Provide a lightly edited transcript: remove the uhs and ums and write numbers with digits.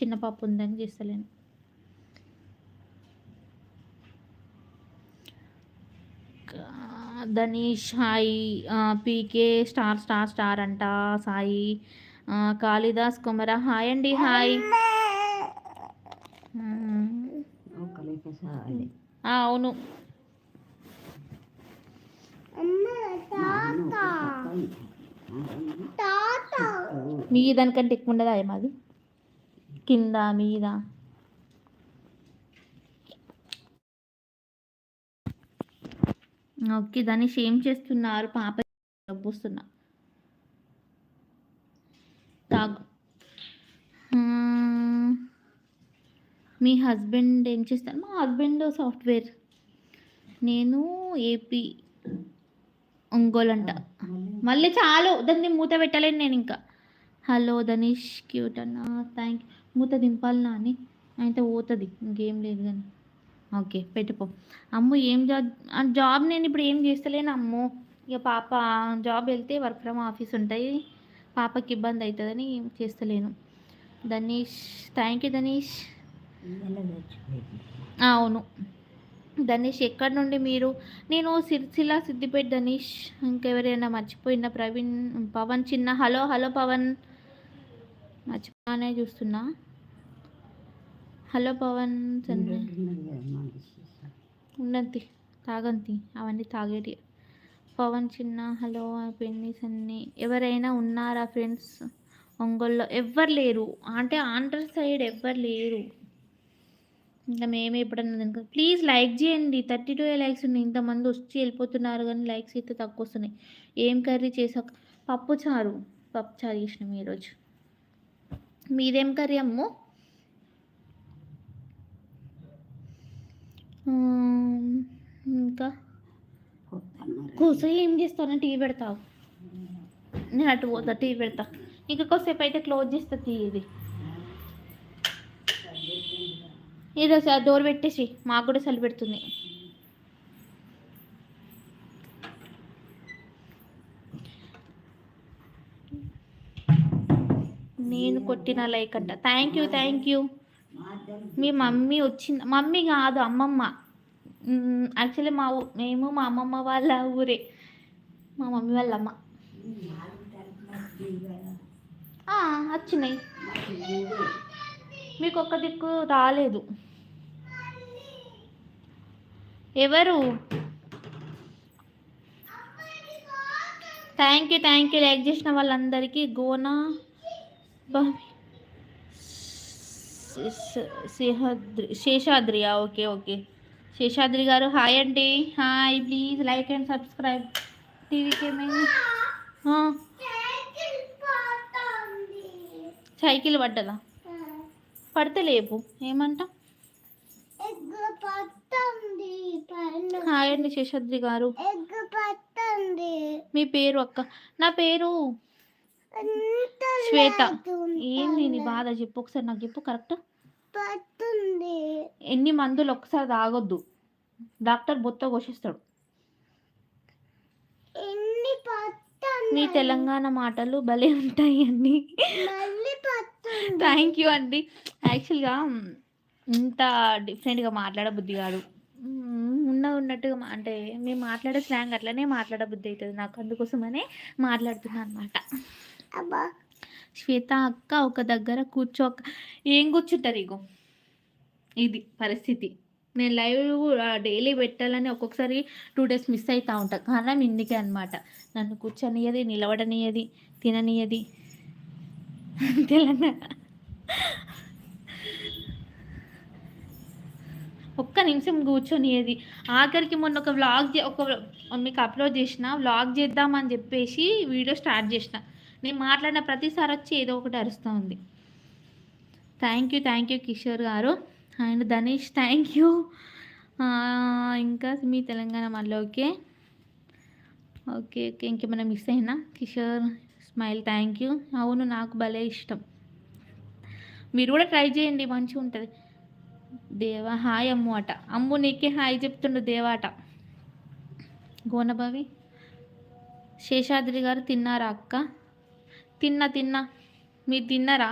చిన్న పాప ఉందని చేస్తలేను. ధనీష్ హాయ్. పీకే స్టార్ స్టార్ స్టార్ అంట సాయి. కాళిదాస్ కుమర హాయ్ అండి. హాయ్. అవును. మీ దానికంటే ఎక్కువ ఉండదా మాది కింద మీద. ఓకే ధనుష్ ఏం చేస్తున్నారు? పాప డబ్బుస్తున్నా తాగు. మీ హస్బెండ్ ఏం చేస్తారు? మా హస్బెండ్ సాఫ్ట్వేర్. నేను ఏపీ ఒంగోలు అంట. మళ్ళీ చాలు దాన్ని మూత పెట్టలేను నేను ఇంకా. హలో ధనీష్ క్యూట్ అన్న. Thank you. మూత దింపాలనా అని అయితే పోతుంది, ఇంకేం లేదు కానీ. ఓకే పెట్టుకో. అమ్ము ఏం జాబ్ నేను ఇప్పుడు ఏం చేస్తలేను అమ్ము. ఇక పాప జాబ్ వెళ్తే వర్క్ ఫ్రమ్ ఆఫీస్ ఉంటాయి, పాపకి ఇబ్బంది అవుతుందని చేస్తలేను. Dhanish thank you Dhanish. అవును ధనీష్ ఎక్కడి నుండి మీరు? నేను సిరిసిల్ల సిద్దిపేట ధనీష్. ఇంకెవరైనా మర్చిపోయిన? ప్రవీణ్ పవన్ చిన్న. హలో హలో పవన్, మర్చిపోనే చూస్తున్నా. హలో పవన్. ఉన్నది తాగంతి అవన్నీ తాగేటి. పవన్ చిన్న హలో. పెన్నీస్ అన్నీ. ఎవరైనా ఉన్నారా ఫ్రెండ్స్ ఒంగోలులో? ఎవ్వరు లేరు అంటే ఆంధ్ర సైడ్ ఎవ్వరు లేరు. ఇంకా మేమే ఎప్పుడన్నా కనుక ప్లీజ్ లైక్ చేయండి. 32 లైక్స్ ఉన్నాయి. ఇంతమంది వచ్చి వెళ్ళిపోతున్నారు కానీ లైక్స్ అయితే తక్కువ వస్తున్నాయి. ఏం కర్రీ చేసాక? పప్పు చారు చేసినాం ఈరోజు. మీదేం కర్రీ అమ్ము? ఇంకా కూర్చో ఏం చేస్తాను? టీవీ పెడతావు? నేను అటు పోతా టీవీ పెడతా. ఇంకా కొద్దిసేపు అయితే క్లోజ్ చేస్తా ఇది. ఈరోజు డోర్ పెట్టేసి, మాకు కూడా చలి పెడుతుంది. నేను కొట్టిన లైక్ అంట. Thank you thank you. Me mummy వచ్చింది? మమ్మీ కాదు అమ్మమ్మ. యాక్చువల్లీ మేము మా అమ్మమ్మ వాళ్ళ ఊరే, మా మమ్మీ వాళ్ళ అమ్మ. వచ్చినాయి, మీకు ఒక్క దిక్కు రాలేదు. ఎవరు? థ్యాంక్ యూ లైక్ చేసిన వాళ్ళందరికీ. గోనా శేషాద్రియా? ఓకే ఓకే శేషాద్రి గారు హాయ్ అండి. Hi. Please like and subscribe. టీవీకి ఏమైంది? సైకిల్ పడ్డదా? పడితే లేపు ఏమంట. హాయ్ అండి శేషాద్రి గారు. మీ పేరు అక్క? నా పేరు శ్వేత. ఏంది నీ బాధ చెప్పు ఒకసారి, నాకు చెప్పు కరెక్ట్. ఎన్ని మందులు ఒకసారి తాగొద్దు, డాక్టర్ బొత్త కోసిస్తాడు. మీ తెలంగాణ మాటలు భలే ఉంటాయి అండి. థ్యాంక్ యూ అండి. యాక్చువల్గా ఇంత డిఫరెంట్గా మాట్లాడబుద్ధి కాదు, ఉన్నట్టుగా అంటే మేము మాట్లాడే స్లాంగ్ అట్లనే మాట్లాడబుద్ధి అవుతుంది నాకు, అందుకోసమనే మాట్లాడుతున్నాను అనమాట. శ్వేత అక్క ఒక దగ్గర కూర్చోక ఏం కూర్చుంటారు? ఇగో ఇది పరిస్థితి. నేను లైవ్ డైలీ పెట్టాలని ఒక్కొక్కసారి 2 days మిస్ అవుతూ ఉంటాను. కారణం ఇందుకే అనమాట. నన్ను కూర్చొనియది, నిలబడనియది, తిననియది. తెలంగాణ ఒక్క నిమిషం కూర్చొనియది. ఆఖరికి మొన్న ఒక వ్లాగ్ మీకు అప్లోడ్ చేసిన, వ్లాగ్ చేద్దామని చెప్పేసి వీడియో స్టార్ట్ చేసిన. నేను మాట్లాడిన ప్రతిసారి వచ్చి ఏదో ఒకటి అరుస్తూ ఉంది. థ్యాంక్ యూ కిషోర్ గారు. And Dhanish thank you. ఇంకా మీ తెలంగాణ మళ్ళీ ఓకే ఓకే ఓకే. ఇంకేమైనా మిస్ అయినా? Kishore smile thank you. అవును నాకు భలే ఇష్టం, మీరు కూడా ట్రై చేయండి మంచిగా ఉంటుంది. దేవా హాయ్ అమ్ము అట. అమ్ము నీకే హాయ్ చెప్తుండు దేవాట. గోనబావి శేషాద్రి గారు తిన్నారా అక్క? తిన్నా. మీరు తిన్నారా?